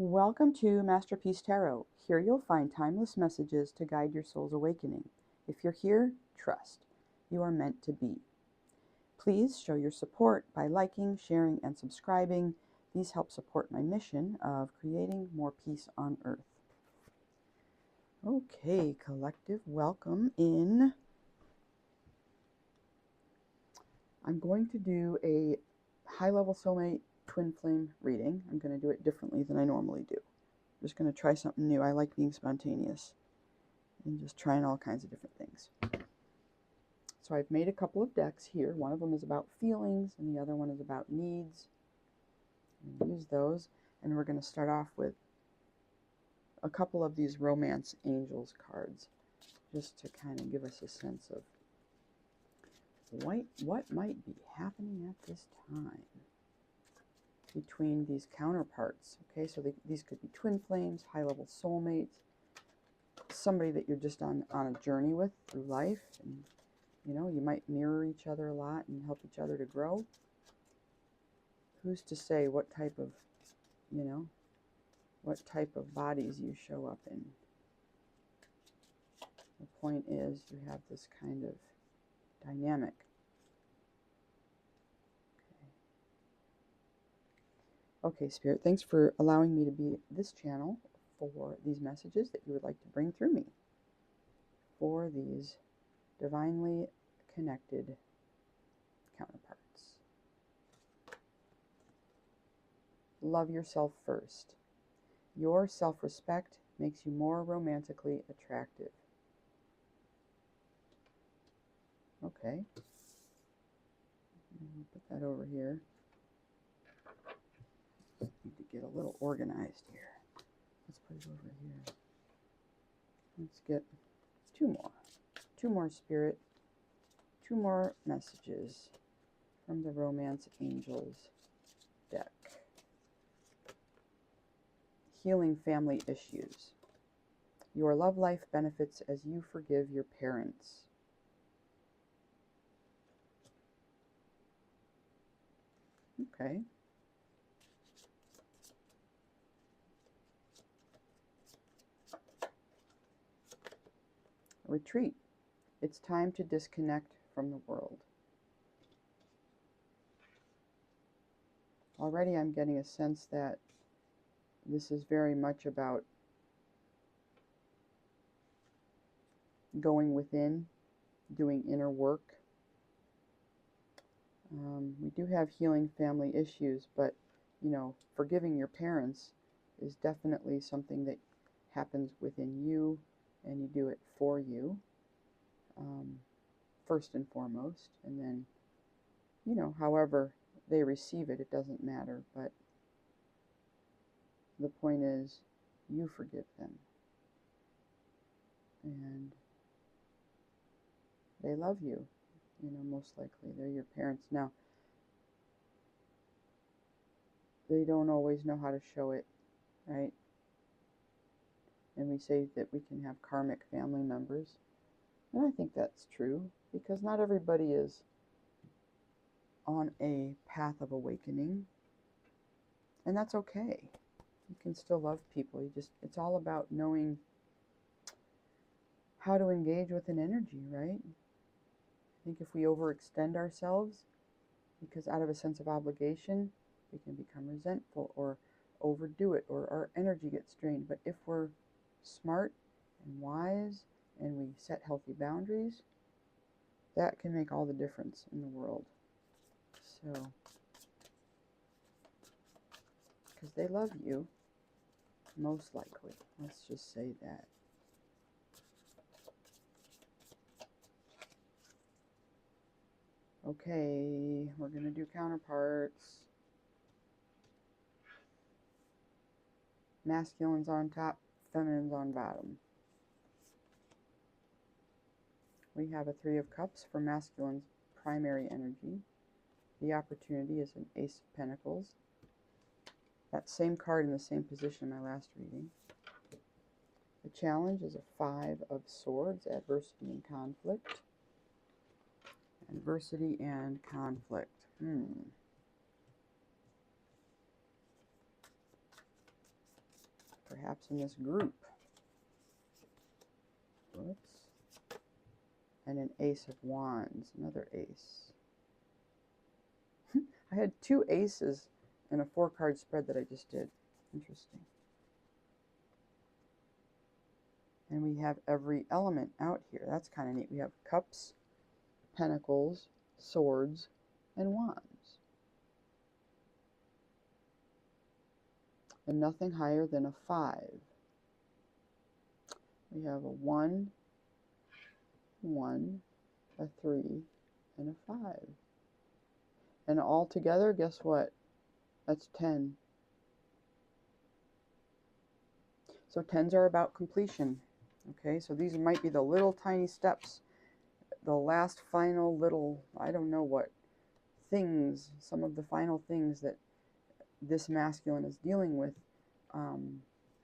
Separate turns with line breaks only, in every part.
Welcome to Masterpiece Tarot. Here you'll find timeless messages to guide your soul's awakening. If you're here, trust. You are meant to be. Please show your support by liking, sharing, and subscribing. These help support my mission of creating more peace on Earth. Okay, collective, welcome in. I'm going to do a high-level soulmate twin flame reading. I'm going to do it differently than I normally do. I'm just going to try something new. I like being spontaneous and just trying all kinds of different things. So I've made a couple of decks here. One of them is about feelings and the other one is about needs. Use those, and we're going to start off with a couple of these romance angels cards just to kind of give us a sense of what might be happening at this time between these counterparts. Okay, so these could be twin flames, high-level soulmates, somebody that you're just on a journey with through life, and you know, you might mirror each other a lot and help each other to grow. Who's to say what type of, you know, what type of bodies you show up in? The point is you have this kind of dynamic. Okay, Spirit, thanks for allowing me to be this channel for these messages that you would like to bring through me for these divinely connected counterparts. Love yourself first. Your self-respect makes you more romantically attractive. Okay. Put that over here. Need to get a little organized here. Let's put it over here. Let's get two more Spirit, two more messages from the Romance Angels deck. Healing family issues. Your love life benefits as you forgive your parents. Okay. Retreat. It's time to disconnect from the world. Already I'm getting a sense that this is very much about going within, doing inner work. We do have healing family issues, but, you know, forgiving your parents is definitely something that happens within you, and you do it for you, first and foremost, and then, you know, however they receive it, it doesn't matter, but the point is you forgive them, and they love you, you know, most likely. They're your parents. Now, they don't always know how to show it, right? And we say that we can have karmic family members. And I think that's true, because not everybody is on a path of awakening. And that's okay. You can still love people. It's all about knowing how to engage with an energy, right? I think if we overextend ourselves, because out of a sense of obligation, we can become resentful or overdo it, or our energy gets drained. But if we're smart and wise and we set healthy boundaries, that can make all the difference in the world. So, because they love you, most likely. Let's just say that. Okay, we're going to do counterparts. Masculines on top, feminines on bottom. We have a Three of Cups for masculine's primary energy. The opportunity is an Ace of Pentacles. That same card in the same position in my last reading. The challenge is a Five of Swords, adversity and conflict. Adversity and conflict. Perhaps in this group. Whoops. And an Ace of Wands, another ace. I had 2 aces in a 4-card spread that I just did. Interesting. And we have every element out here. That's kind of neat. We have cups, pentacles, swords, and wands. And nothing higher than a 5. We have a 1, 1, a 3, and a 5. And all together, guess what? That's 10. So 10s are about completion. Okay, so these might be the little tiny steps, the last final little, I don't know what things, some of the final things that this masculine is dealing with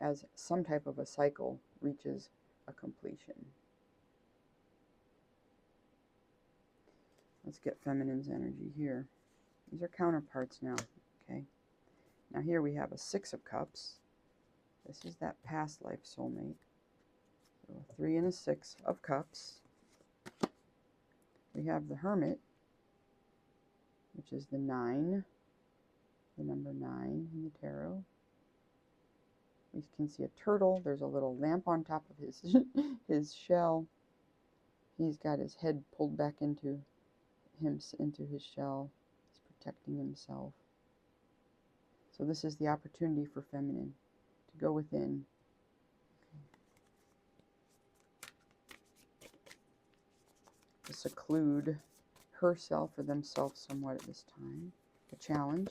as some type of a cycle reaches a completion. Let's get feminine's energy here. These are counterparts now. Okay. Now here we have a 6 of cups. This is that past life soulmate. So a 3 and a 6 of cups. We have the hermit, which is the 9, the number 9 in the tarot. We can see a turtle. There's a little lamp on top of his shell. He's got his head pulled back into his shell. He's protecting himself. So this is the opportunity for feminine to go within. To seclude herself or themselves somewhat at this time. A challenge.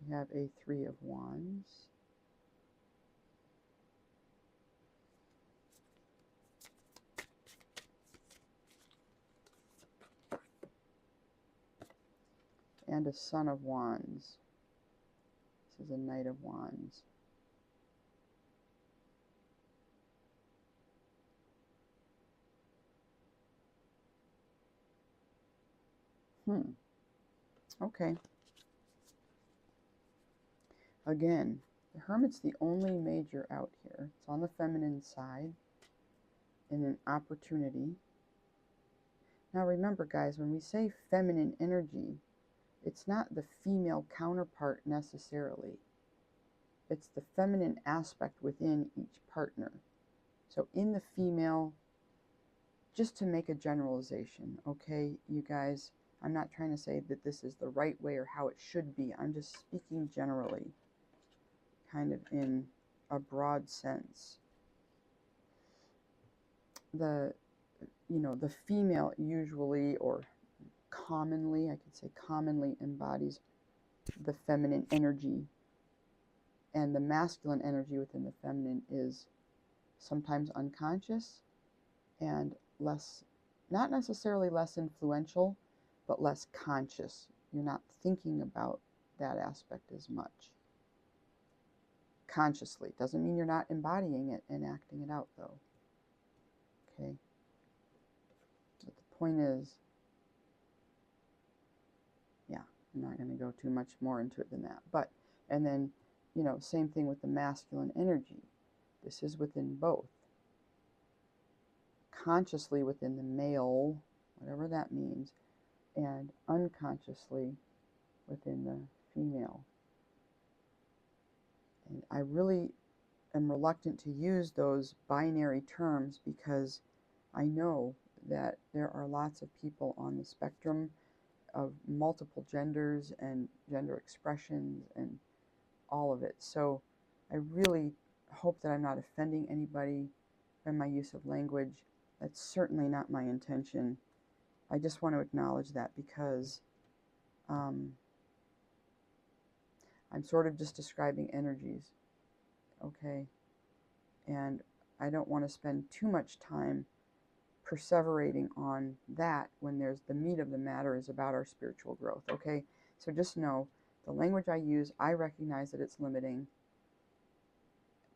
We have a 3 of Wands. And a Son of Wands. This is a Knight of Wands. Okay. Again, the Hermit's the only major out here. It's on the feminine side in an opportunity. Now remember, guys, when we say feminine energy, it's not the female counterpart necessarily. It's the feminine aspect within each partner. So in the female, just to make a generalization, okay, you guys, I'm not trying to say that this is the right way or how it should be. I'm just speaking generally, kind of in a broad sense. The female usually, or commonly, I could say commonly, embodies the feminine energy, and the masculine energy within the feminine is sometimes unconscious and less, not necessarily less influential, but less conscious. You're not thinking about that aspect as much consciously. Doesn't mean you're not embodying it and acting it out, though. Okay. But the point is, yeah, I'm not going to go too much more into it than that. But, and then, same thing with the masculine energy. This is within both. Consciously within the male, whatever that means, and unconsciously within the female. And I really am reluctant to use those binary terms because I know that there are lots of people on the spectrum of multiple genders and gender expressions and all of it. So I really hope that I'm not offending anybody by my use of language. That's certainly not my intention. I just want to acknowledge that because I'm sort of just describing energies, okay? And I don't want to spend too much time perseverating on that when there's the meat of the matter is about our spiritual growth, okay? So just know, the language I use, I recognize that it's limiting,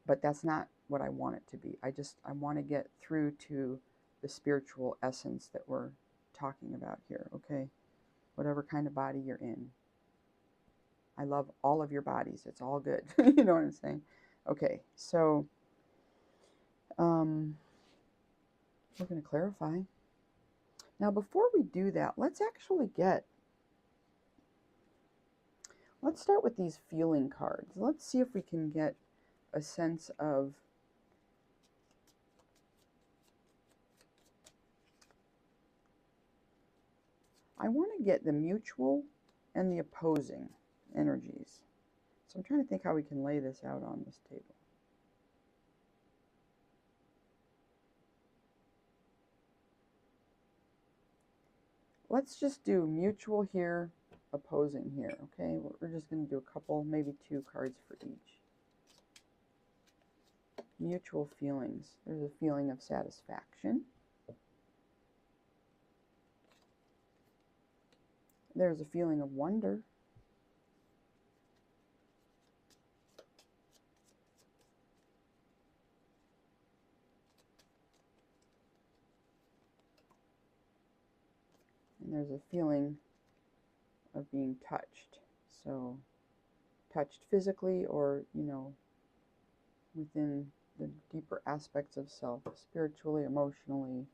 but that's not what I want it to be. I want to get through to the spiritual essence that we're talking about here, okay? Whatever kind of body you're in. I love all of your bodies. It's all good. You know what I'm saying? Okay, so we're going to clarify. Now, before we do that, let's start with these feeling cards. Let's see if we can get a sense of I want to get the mutual and the opposing energies. So I'm trying to think how we can lay this out on this table. Let's just do mutual here, opposing here, okay? We're just going to do a couple, maybe 2 cards for each. Mutual feelings. There's a feeling of satisfaction. There's a feeling of wonder. And there's a feeling of being touched. So touched physically or, within the deeper aspects of self, spiritually, emotionally,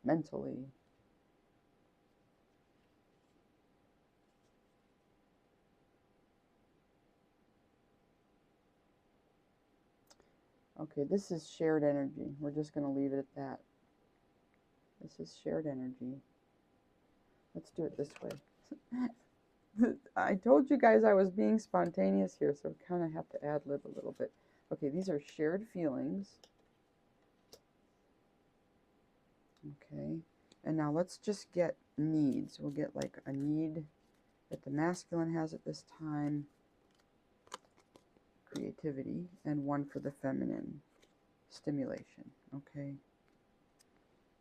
mentally. Okay, this is shared energy. We're just going to leave it at that. This is shared energy. Let's do it this way. I told you guys I was being spontaneous here, so I kind of have to ad-lib a little bit. Okay, these are shared feelings. Okay, and now let's just get needs. We'll get like a need that the masculine has at this time, creativity, and one for the feminine, stimulation. Okay,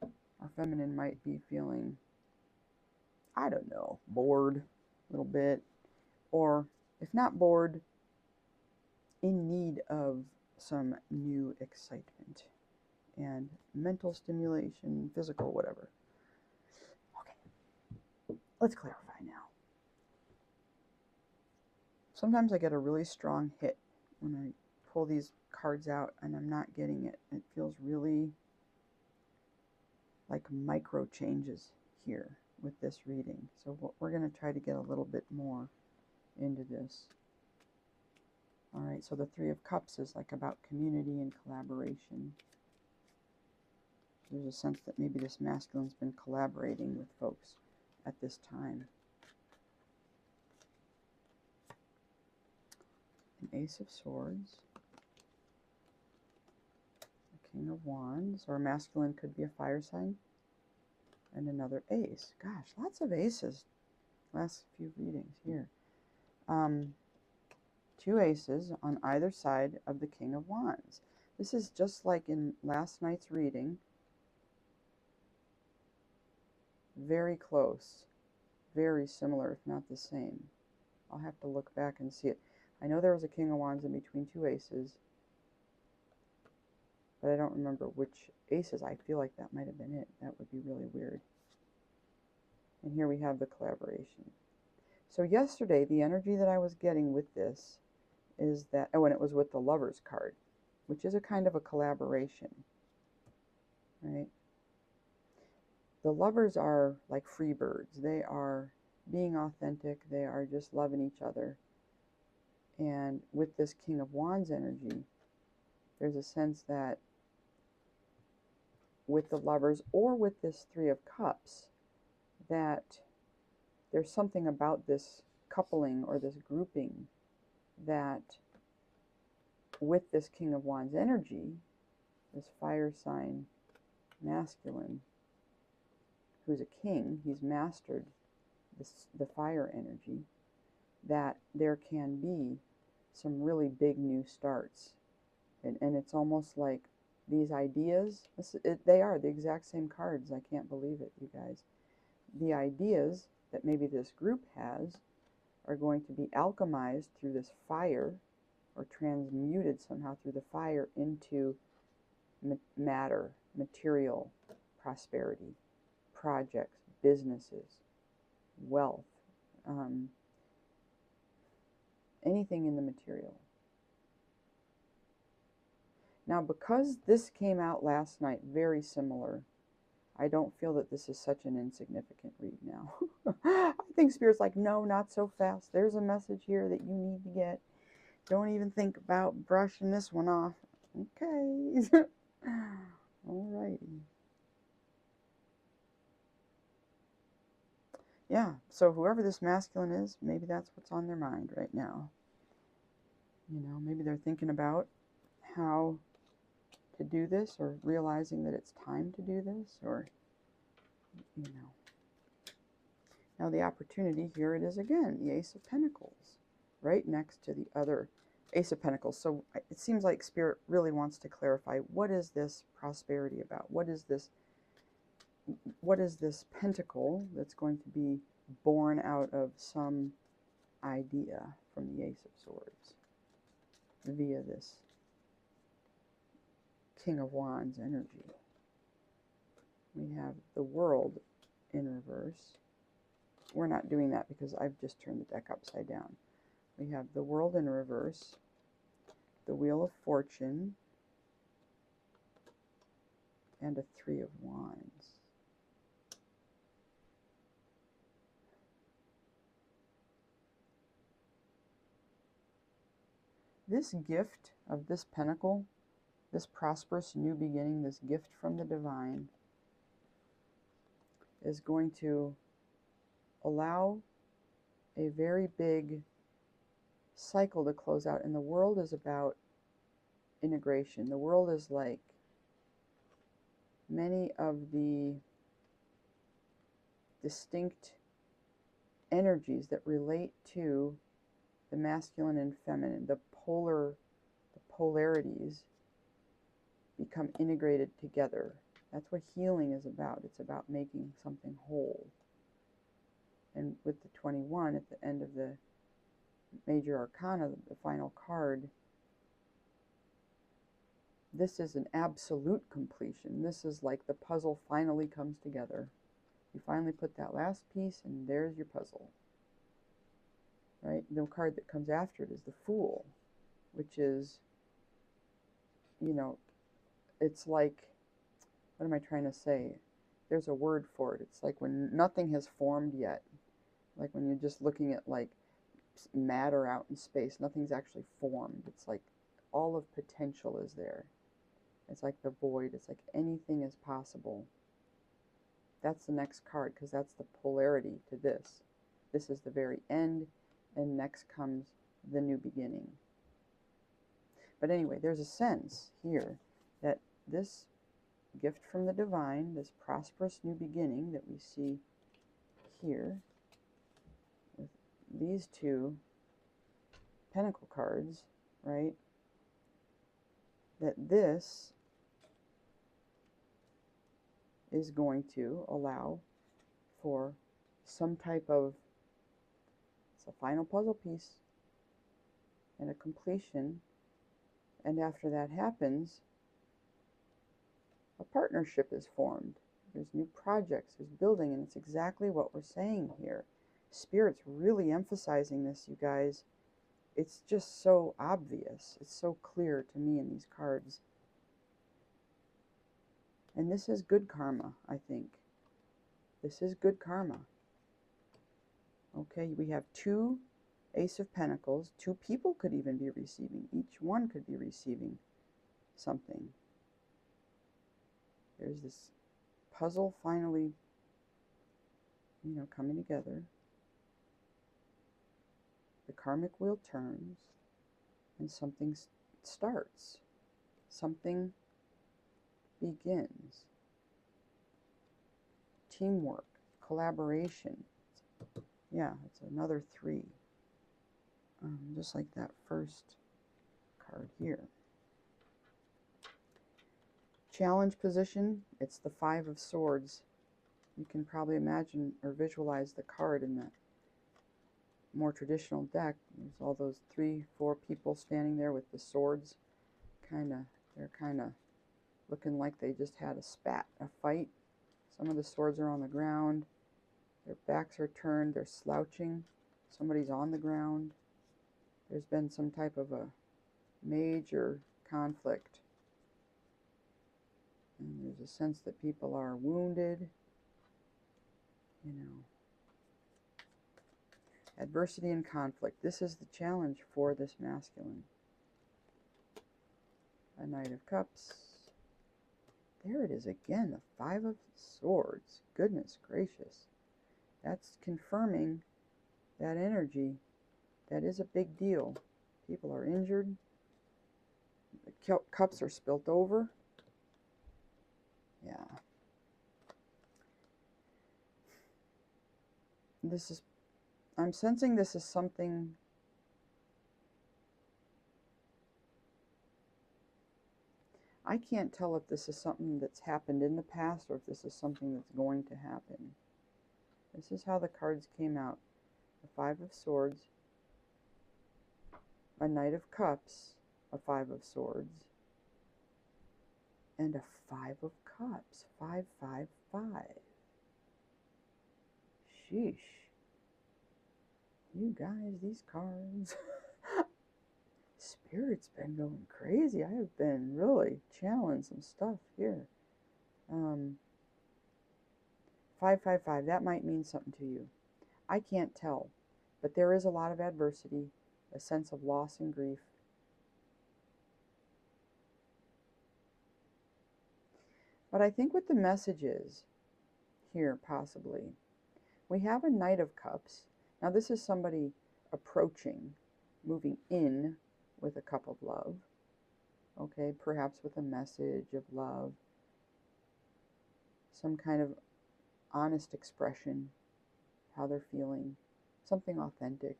our feminine might be feeling, I don't know, bored a little bit, or if not bored, in need of some new excitement and mental stimulation, physical, whatever. Okay, let's clarify now. Sometimes I get a really strong hit when I pull these cards out and I'm not getting it. It feels really like micro changes here with this reading. So we're going to try to get a little bit more into this. All right, so the Three of Cups is like about community and collaboration. There's a sense that maybe this masculine's been collaborating with folks at this time. An Ace of Swords. A King of Wands, or a masculine could be a fire sign. And another ace. Gosh, lots of aces. Last few readings here. 2 aces on either side of the King of Wands. This is just like in last night's reading. Very close. Very similar, if not the same. I'll have to look back and see it. I know there was a King of Wands in between 2 aces, but I don't remember which aces. I feel like that might have been it. That would be really weird. And here we have the collaboration. So yesterday, the energy that I was getting with this is that, oh, and it was with the Lovers card, which is a kind of a collaboration, right? The Lovers are like free birds. They are being authentic. They are just loving each other. And with this King of Wands energy, there's a sense that with the Lovers or with this Three of Cups, that there's something about this coupling or this grouping that with this King of Wands energy, this fire sign masculine, who's a king, he's mastered the fire energy, that there can be some really big new starts. And it's almost like these ideas, they are the exact same cards. I can't believe it, you guys. The ideas that maybe this group has are going to be alchemized through this fire, or transmuted somehow through the fire into matter, material, prosperity, projects, businesses, wealth, anything in the material. Now, because this came out last night, very similar, I don't feel that this is such an insignificant read now. I think Spirit's like, no, not so fast. There's a message here that you need to get. Don't even think about brushing this one off. Okay. Alrighty. Yeah, so whoever this masculine is, maybe that's what's on their mind right now. You know, maybe they're thinking about how to do this, or realizing that it's time to do this, or, you know. Now the opportunity, here it is again, the Ace of Pentacles, right next to the other Ace of Pentacles. So it seems like Spirit really wants to clarify, what is this prosperity about? What is this pentacle that's going to be born out of some idea from the Ace of Swords via this King of Wands energy? We have the World in reverse. We're not doing that because I've just turned the deck upside down. We have the World in reverse, the Wheel of Fortune, and a Three of Wands. This gift of this pentacle, this prosperous new beginning, this gift from the divine, is going to allow a very big cycle to close out. And the World is about integration. The World is like many of the distinct energies that relate to the masculine and feminine, the polarities become integrated together. That's what healing is about. It's about making something whole. And with the 21 at the end of the major arcana, the final card, this is an absolute completion. This is like the puzzle finally comes together. You finally put that last piece and there's your puzzle. Right? The card that comes after it is the Fool, which is, you know, it's like, what am I trying to say? There's a word for it. It's like when nothing has formed yet. Like when you're just looking at like matter out in space, nothing's actually formed. It's like all of potential is there. It's like the void. It's like anything is possible. That's the next card, because that's the polarity to this. This is the very end, and next comes the new beginning. But anyway, there's a sense here that this gift from the divine, this prosperous new beginning that we see here with these two pentacle cards, right? That this is going to allow for some type of, it's a final puzzle piece and a completion. And after that happens, a partnership is formed. There's new projects, there's building, and it's exactly what we're saying here. Spirit's really emphasizing this, you guys. It's just so obvious. It's so clear to me in these cards. And this is good karma, I think. This is good karma. Okay, we have two Ace of Pentacles. Two people could even be receiving. Each one could be receiving something. There's this puzzle finally, you know, coming together. The karmic wheel turns and something starts. Something begins. Teamwork, collaboration. Yeah, it's another 3. Just like that first card here. Challenge position, it's the 5 of Swords. You can probably imagine or visualize the card in the more traditional deck. There's all those 3, 4 people standing there with the swords. They're kind of looking like they just had a fight. Some of the swords are on the ground. Their backs are turned. They're slouching. Somebody's on the ground. There's been some type of a major conflict And there's a sense that people are wounded, you know. Adversity and conflict. This is the challenge for this masculine. A Knight of Cups. There it is again, the Five of Swords. Goodness gracious. That's confirming that energy. That is a big deal. People are injured. The cups are spilt over. Yeah. This is, I'm sensing this is something I can't tell if this is something that's happened in the past or if this is something that's going to happen. This is how the cards came out. The Five of Swords, a Knight of Cups, a Five of Swords, and a Five of Cups. 5, 5, 5. Sheesh. You guys, these cards. Spirit's been going crazy. I have been really channeling some stuff here. 5, 5, 5. That might mean something to you. I can't tell, but there is a lot of adversity, a sense of loss and grief. But I think what the message is here, possibly, we have a Knight of Cups. Now this is somebody approaching, moving in with a cup of love. Okay, perhaps with a message of love, some kind of honest expression, how they're feeling, something authentic.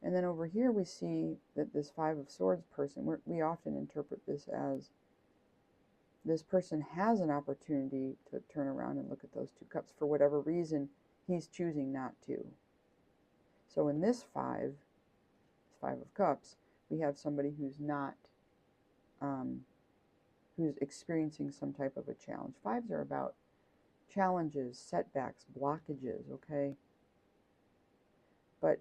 And then over here we see that this Five of Swords person, we often interpret this as this person has an opportunity to turn around and look at those two cups. For whatever reason, he's choosing not to. So in this Five of Cups, we have somebody who's not, who's experiencing some type of a challenge. Fives are about challenges, setbacks, blockages, okay? But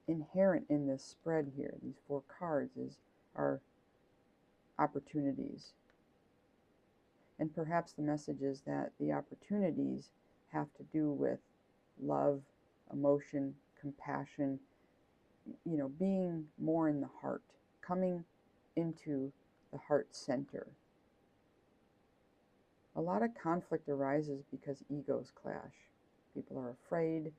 inherent in this spread here, these 4 cards, are opportunities. And perhaps the message is that the opportunities have to do with love, emotion, compassion, you know, being more in the heart, coming into the heart center. A lot of conflict arises because egos clash. People are afraid.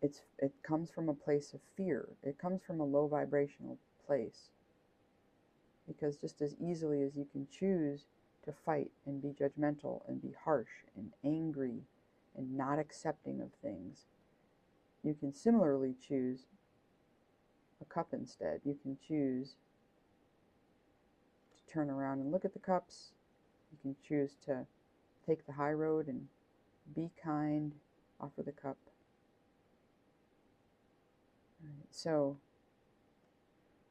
It comes from a place of fear. It comes from a low vibrational place. Because just as easily as you can choose to fight and be judgmental and be harsh and angry and not accepting of things, you can similarly choose a cup instead. You can choose to turn around and look at the cups. You can choose to take the high road and be kind, offer the cup. All right, so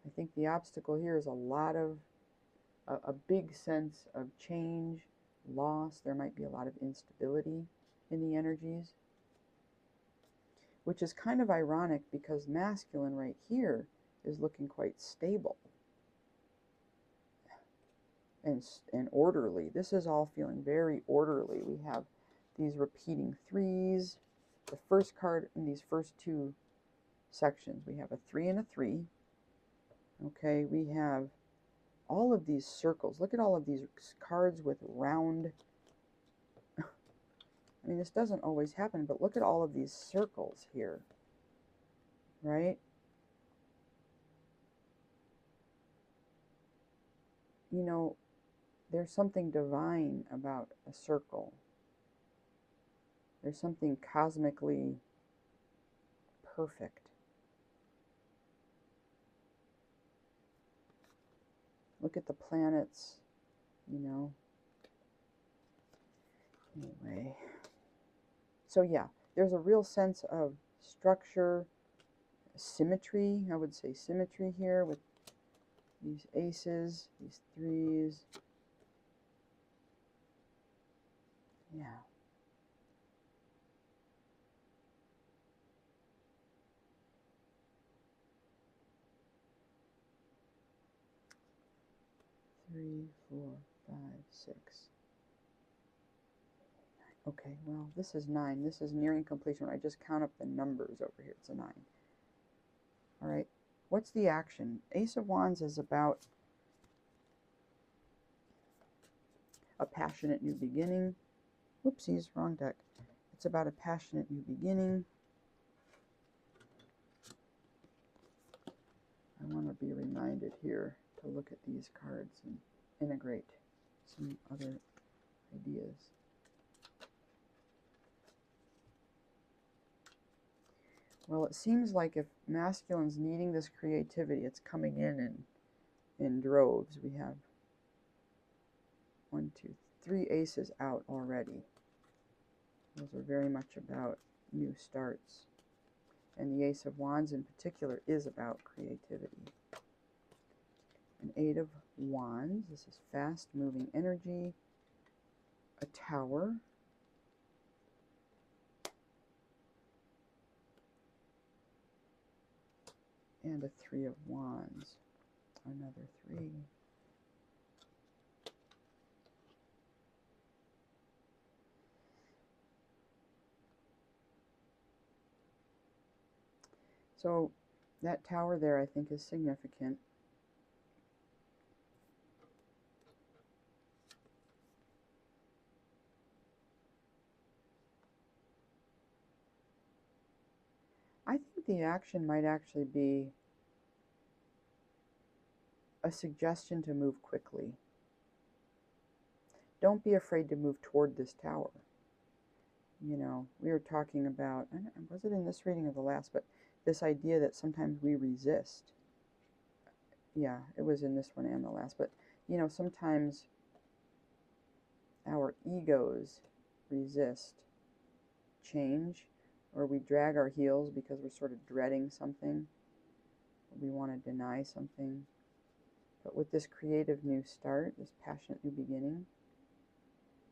I think the obstacle here is a big sense of change, loss. There might be a lot of instability in the energies, which is kind of ironic because masculine right here is looking quite stable and orderly. This is all feeling very orderly. We have these repeating 3s. The first card in these first 2 sections, we have a 3 and a 3. Okay, we have all of these circles. Look at all of these cards with round. I mean, this doesn't always happen, but look at all of these circles here, right? You know, there's something divine about a circle. There's something cosmically perfect. Look at the planets, you know. Anyway. So yeah, there's a real sense of structure, symmetry. I would say symmetry here with these aces, these 3s. Yeah. 3, 4, 5, 6. Okay, well, this is 9. This is nearing completion. When I just count up the numbers over here, it's a 9. All right, what's the action? Ace of Wands is about a passionate new beginning. Whoopsies, wrong deck. It's about a passionate new beginning. I want to be reminded here to look at these cards and integrate some other ideas. Well, it seems like if masculine's needing this creativity, it's coming in droves. We have 1, 2, 3 aces out already. Those are very much about new starts. And the Ace of Wands in particular is about creativity. An 8 of Wands. This is fast-moving energy. A Tower. And a 3 of Wands. Another 3. So that Tower there, I think, is significant. I think the action might actually be a suggestion to move quickly. Don't be afraid to move toward this tower. You know, we were talking about, was it in this reading or the last, but this idea that sometimes we resist. Yeah, it was in this one and the last, but you know, sometimes our egos resist change, or we drag our heels because we're sort of dreading something. We want to deny something. But with this creative new start, this passionate new beginning,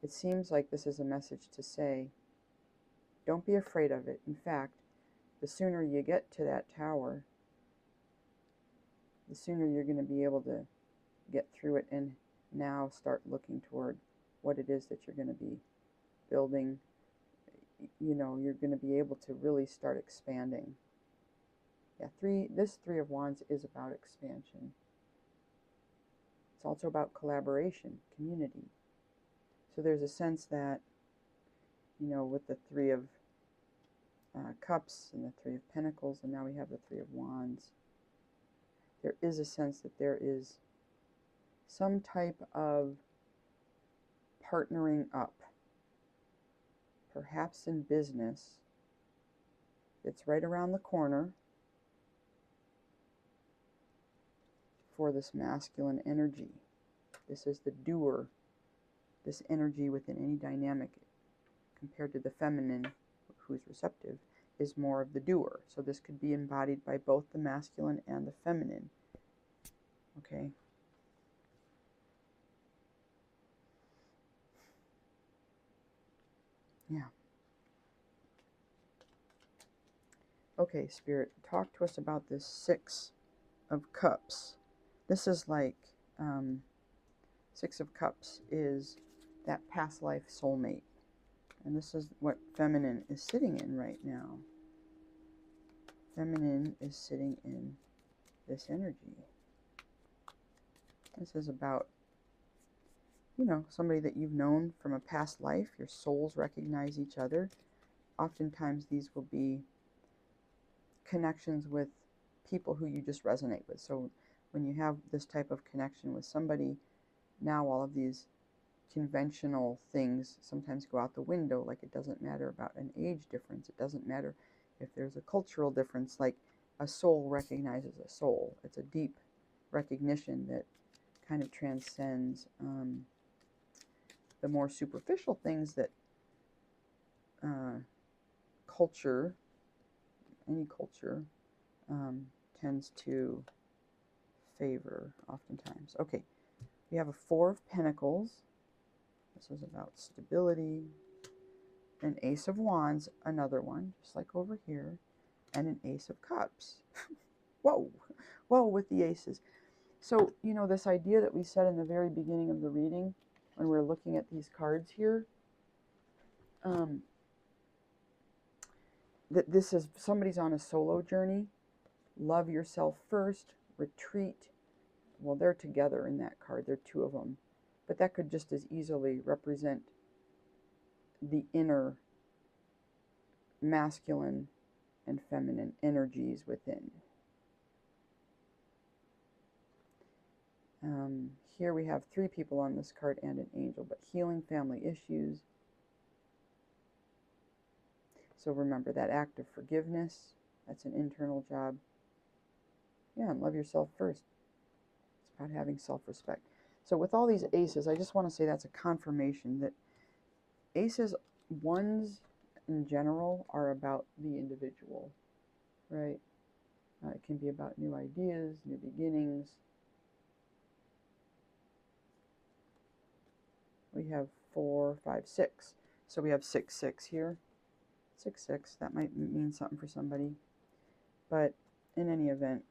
it seems like this is a message to say, don't be afraid of it. In fact, the sooner you get to that tower, the sooner you're going to be able to get through it and now start looking toward what it is that you're going to be building. You know, you're going to be able to really start expanding. Yeah, this 3 of Wands is about expansion. It's also about collaboration, community. So there's a sense that, you know, with the 3 of Cups and the 3 of Pentacles, and now we have the 3 of Wands, there is a sense that there is some type of partnering up, perhaps in business. It's right around the corner for this masculine energy. This is the doer, this energy within any dynamic, compared to the feminine, who's receptive, is more of the doer. So this could be embodied by both the masculine and the feminine. Okay. Yeah. Okay, Spirit, talk to us about this 6 of Cups. This is like, 6 of Cups is that past life soulmate. And this is what feminine is sitting in right now. Feminine is sitting in this energy. This is about, you know, somebody that you've known from a past life. Your souls recognize each other. Oftentimes these will be connections with people who you just resonate with. So when you have this type of connection with somebody, now all of these conventional things sometimes go out the window. Like, it doesn't matter about an age difference. It doesn't matter if there's a cultural difference. Like, a soul recognizes a soul. It's a deep recognition that kind of transcends the more superficial things that culture, any culture, tends to favor oftentimes. Okay, we have a 4 of Pentacles. This is about stability. An Ace of Wands, another one, just like over here, and an Ace of Cups. Whoa, whoa with the aces. So, this idea that we said in the very beginning of the reading, when we're looking at these cards here, that this is somebody's on a solo journey. Love yourself first, retreat. Well, they're together in that card. There are two of them. But that could just as easily represent the inner masculine and feminine energies within. Here we have 3 people on this card and an angel, but healing family issues. So remember that act of forgiveness, that's an internal job. Yeah, and love yourself first. It's about having self-respect. So with all these aces, I just want to say that's a confirmation that aces, ones in general, are about the individual, right? It can be about new ideas, new beginnings. We have 4, 5, 6. So we have 6, 6 here. 6, 6. That might mean something for somebody. But in any event,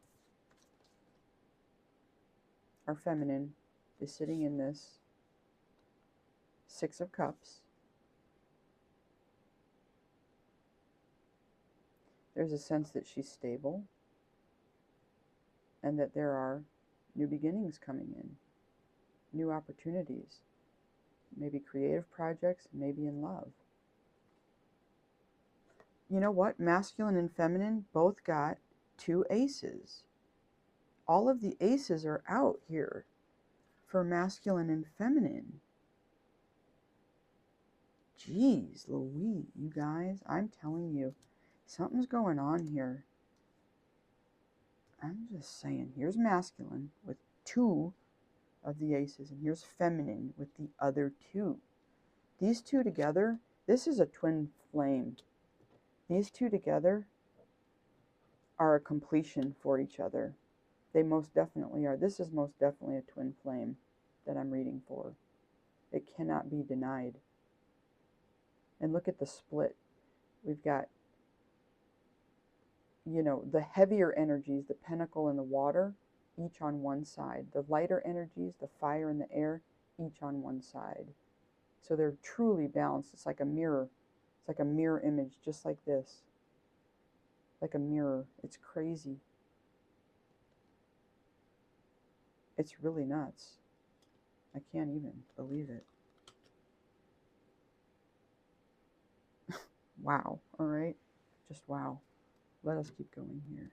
our feminine is sitting in this 6 of Cups. There's a sense that she's stable and that there are new beginnings coming in, new opportunities, maybe creative projects, maybe in love. You know what? Masculine and feminine both got 2 aces. All of the aces are out here for masculine and feminine. Jeez Louise, you guys, I'm telling you, something's going on here. I'm just saying, here's masculine with 2 of the aces, and here's feminine with the other 2. These 2 together, this is a twin flame. These 2 together are a completion for each other. They most definitely are. This is most definitely a twin flame that I'm reading for. It cannot be denied. And look at the split. We've got, the heavier energies, the pentacle and the water, each on one side. The lighter energies, the fire and the air, each on one side. So they're truly balanced. It's like a mirror. It's like a mirror image, just like this. Like a mirror. It's crazy. It's really nuts. I can't even believe it. Wow. All right. Just wow. Let us keep going here.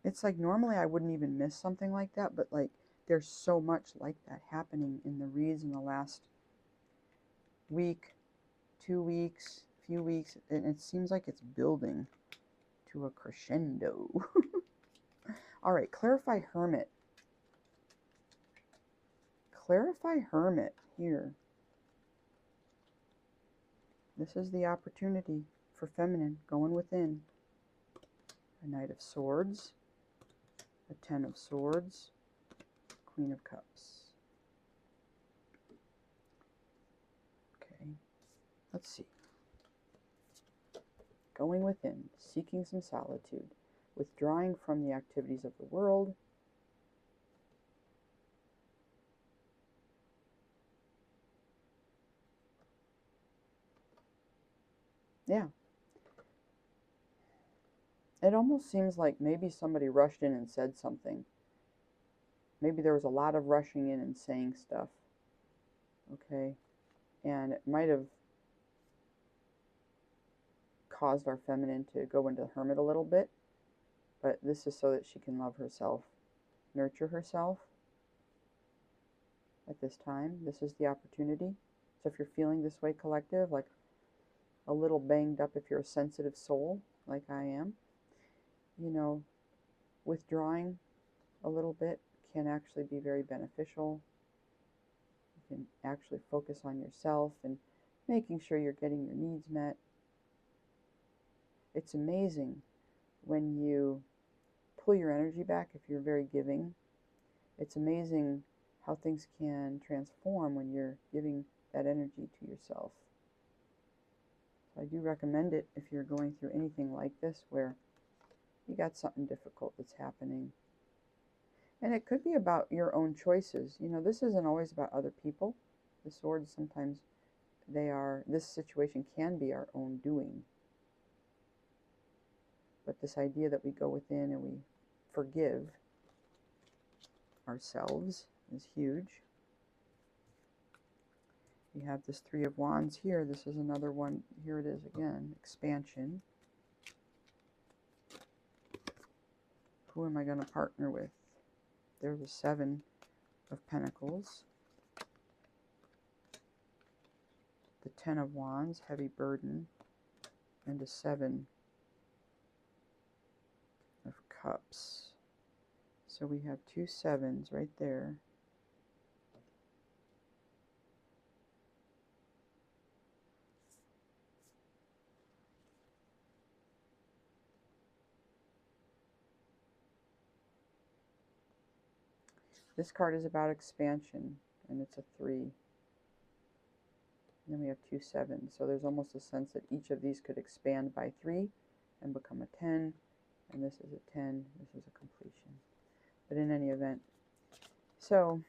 It's like normally I wouldn't even miss something like that, but like there's so much like that happening in the reads in the last week, 2 weeks, few weeks, and it seems like it's building to a crescendo. All right, clarify hermit. Clarify hermit here. This is the opportunity for feminine, going within. A Knight of Swords, a 10 of Swords, Queen of Cups. Okay, let's see. Going within, seeking some solitude, withdrawing from the activities of the world. Yeah. It almost seems like maybe somebody rushed in and said something. Maybe there was a lot of rushing in and saying stuff. Okay. And it might have caused our feminine to go into the hermit a little bit. But this is so that she can love herself, nurture herself at this time. This is the opportunity. So if you're feeling this way, collective, like a little banged up, if you're a sensitive soul, like I am, withdrawing a little bit can actually be very beneficial. You can actually focus on yourself and making sure you're getting your needs met. It's amazing when you pull your energy back if you're very giving. It's amazing how things can transform when you're giving that energy to yourself. So I do recommend it if you're going through anything like this where you got something difficult that's happening. And it could be about your own choices. You know, this isn't always about other people. The swords, sometimes this situation can be our own doing. But this idea that we go within and we forgive ourselves is huge. You have this Three of Wands here. This is another one. Here it is again. Expansion. Who am I going to partner with? There's a Seven of Pentacles. The Ten of Wands, heavy burden. And a Seven of Cups. So we have two sevens right there. This card is about expansion, and it's a 3. And then we have two sevens. So there's almost a sense that each of these could expand by 3 and become a 10. And this is a 10. This is a completion. But in any event, so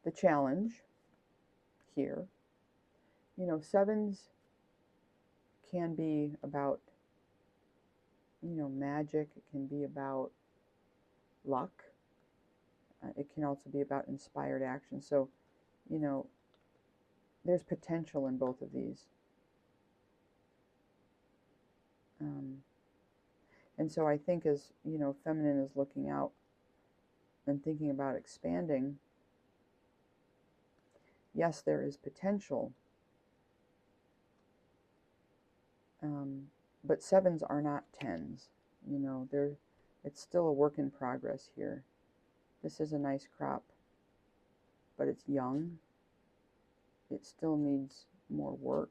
the challenge here, you know, sevens can be about, you know, magic. It can be about luck. It can also be about inspired action. So, you know, there's potential in both of these. And so I think as, you know, feminine is looking out and thinking about expanding, yes, there is potential. But sevens are not tens. You know, it's still a work in progress here. This is a nice crop, but it's young. It still needs more work.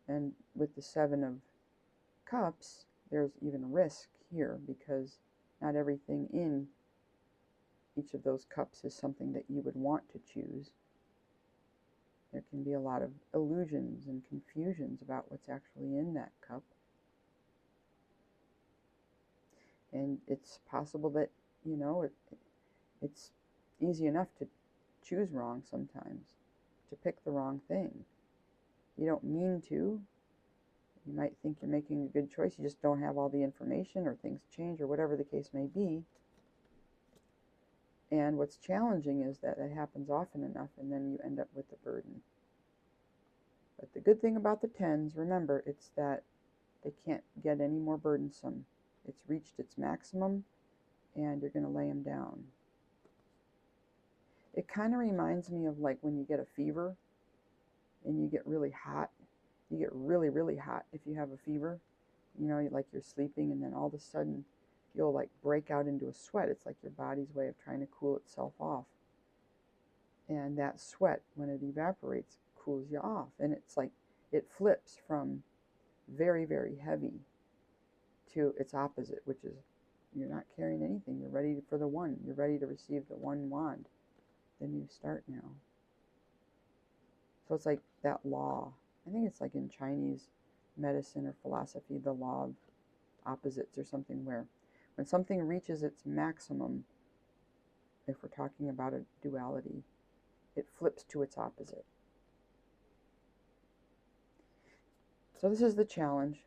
And with the Seven of Cups, there's even risk here because not everything in each of those cups is something that you would want to choose. There can be a lot of illusions and confusions about what's actually in that cup. And it's possible that, you know, it's easy enough to choose wrong sometimes, to pick the wrong thing. You don't mean to. You might think you're making a good choice. You just don't have all the information, or things change, or whatever the case may be. And what's challenging is that it happens often enough, and then you end up with the burden. But the good thing about the tens, remember, it's that they can't get any more burdensome. It's reached its maximum, and you're going to lay them down. It kind of reminds me of like when you get a fever and you get really hot. You get really, really hot if you have a fever. You know, like you're sleeping, and then all of a sudden you'll like break out into a sweat. It's like your body's way of trying to cool itself off. And that sweat, when it evaporates, cools you off. And it's like it flips from very, very heavy to its opposite, which is you're not carrying anything. You're ready for the one. You're ready to receive the one wand. Then you start now. So it's like that law. I think it's like in Chinese medicine or philosophy, the law of opposites or something, where when something reaches its maximum, if we're talking about a duality, it flips to its opposite. So this is the challenge.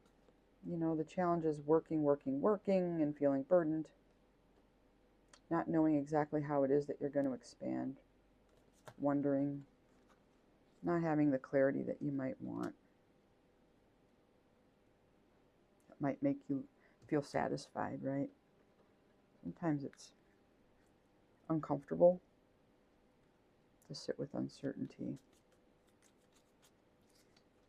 You know, the challenge is working, and feeling burdened, not knowing exactly how it is that you're going to expand, wondering, not having the clarity that you might want. It might make you feel satisfied, right? Sometimes it's uncomfortable to sit with uncertainty.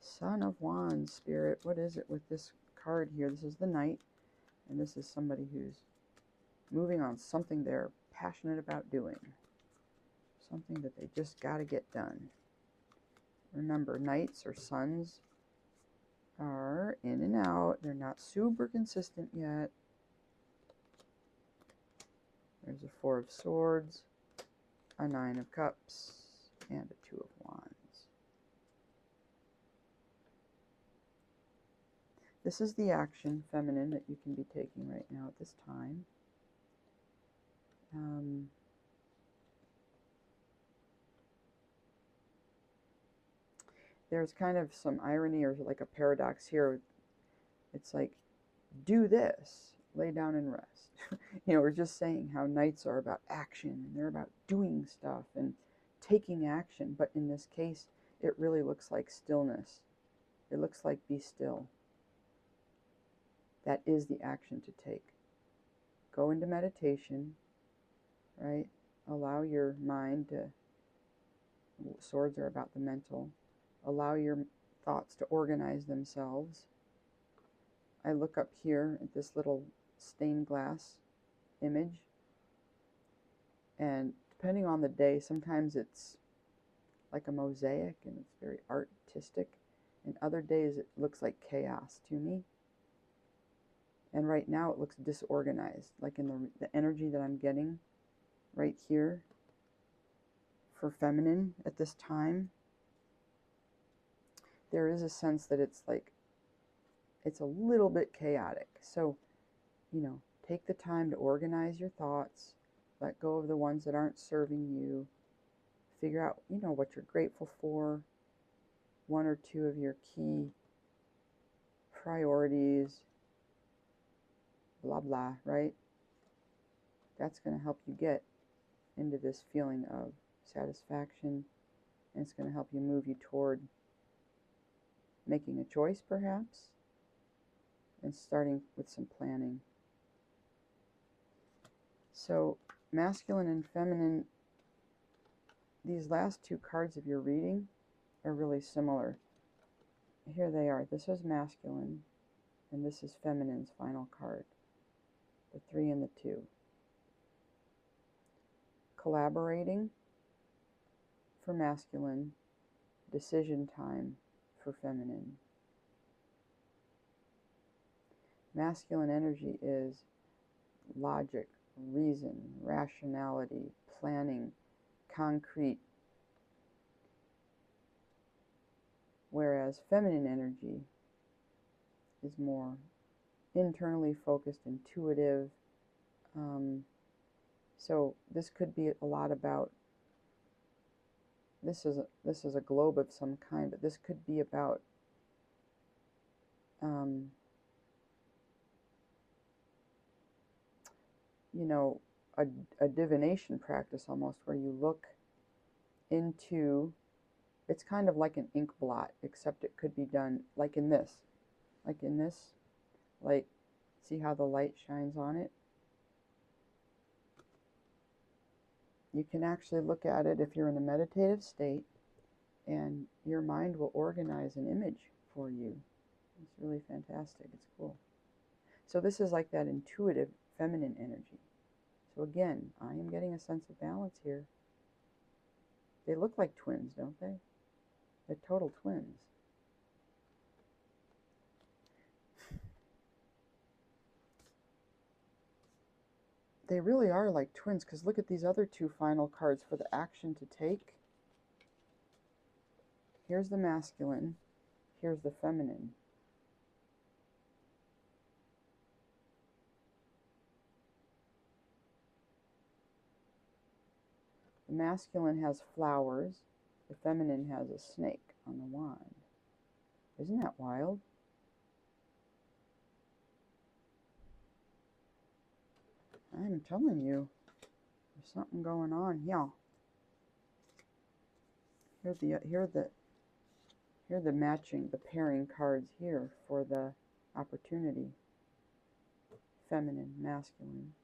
Son of Wands, Spirit, what is it with this card here? This is the Knight, and this is somebody who's moving on something they're passionate about doing, something that they just got to get done. Remember, Knights or Suns are in and out. They're not super consistent yet. There's a Four of Swords, a Nine of Cups, and a Two of Wands. This is the action, feminine, that you can be taking right now at this time. There's kind of some irony or like a paradox here. It's like, do this, lay down and rest. We're just saying how nights are about action and they're about doing stuff and taking action. But in this case, it really looks like stillness. It looks like be still. That is the action to take. Go into meditation, right? Allow your mind to, swords are about the mental. Allow your thoughts to organize themselves. I look up here at this little stained glass image, and depending on the day, sometimes it's like a mosaic and it's very artistic, and other days it looks like chaos to me. And right now it looks disorganized, like in the energy that I'm getting right here for feminine at this time. There is a sense that it's like, it's a little bit chaotic. So, take the time to organize your thoughts, let go of the ones that aren't serving you, figure out, what you're grateful for, one or two of your key priorities, blah, blah, right? That's going to help you get into this feeling of satisfaction, and it's going to help you move you toward making a choice, perhaps, and starting with some planning. So, masculine and feminine, these last two cards of your reading are really similar. Here they are. This is masculine, and this is feminine's final card. The 3 and the 2. Collaborating for masculine, decision time for feminine. Masculine energy is logic, reason, rationality, planning, concrete. Whereas feminine energy is more internally focused, intuitive. So this could be a lot about, this is a globe of some kind, but this could be about a divination practice almost, where you look into, it's kind of like an ink blot, except it could be done like in this, like, see how the light shines on it? You can actually look at it if you're in a meditative state, and your mind will organize an image for you. It's really fantastic. It's cool. So this is like that intuitive feminine energy. So again, I am getting a sense of balance here. They look like twins, don't they? They're total twins. They really are like twins, because look at these other two final cards for the action to take. Here's the masculine, here's the feminine. The masculine has flowers, the feminine has a snake on the wand. Isn't that wild? I'm telling you, there's something going on here. Here are the matching, the pairing cards here for the opportunity. Feminine, masculine.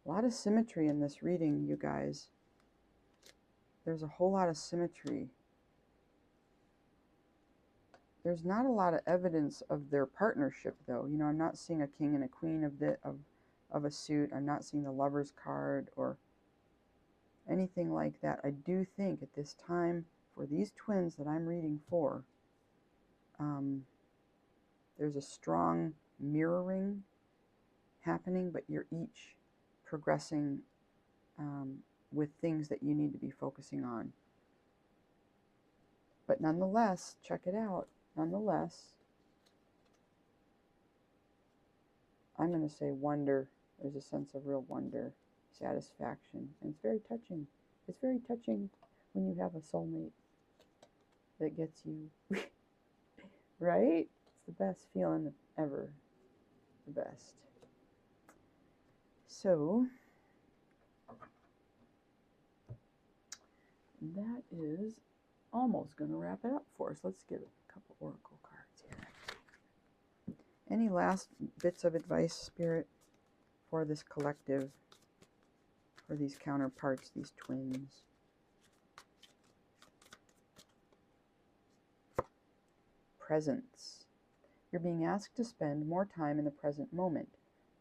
A lot of symmetry in this reading, you guys. There's a whole lot of symmetry. There's not a lot of evidence of their partnership, though. I'm not seeing a king and a queen of a suit. I'm not seeing the Lover's card or anything like that. I do think at this time, for these twins that I'm reading for, there's a strong mirroring happening, but you're each progressing with things that you need to be focusing on. But nonetheless, check it out. Nonetheless, I'm going to say wonder. There's a sense of real wonder, satisfaction, and it's very touching. It's very touching when you have a soulmate that gets you, right? It's the best feeling ever. The best. So, that is almost going to wrap it up for us. Let's get a couple oracle cards here. Any last bits of advice, Spirit, for this collective, for these counterparts, these twins? Presence. You're being asked to spend more time in the present moment,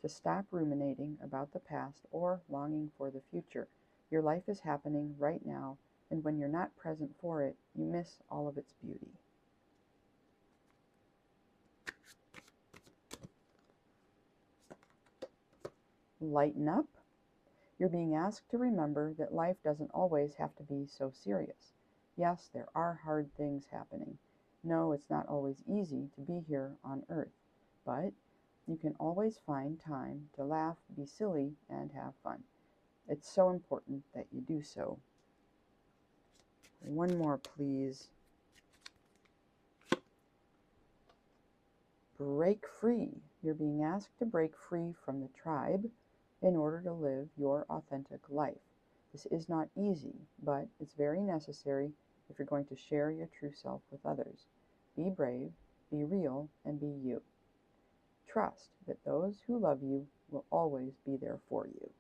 to stop ruminating about the past or longing for the future. Your life is happening right now, and when you're not present for it, you miss all of its beauty. Lighten up. You're being asked to remember that life doesn't always have to be so serious. Yes, there are hard things happening. No, it's not always easy to be here on Earth, but you can always find time to laugh, be silly, and have fun. It's so important that you do so. One more, please. Break free. You're being asked to break free from the tribe in order to live your authentic life. This is not easy, but it's very necessary if you're going to share your true self with others. Be brave, be real, and be you. Trust that those who love you will always be there for you.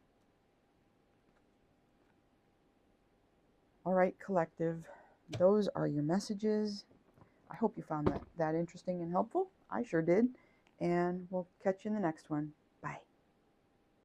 All right, collective, those are your messages. I hope you found that interesting and helpful. I sure did. And we'll catch you in the next one.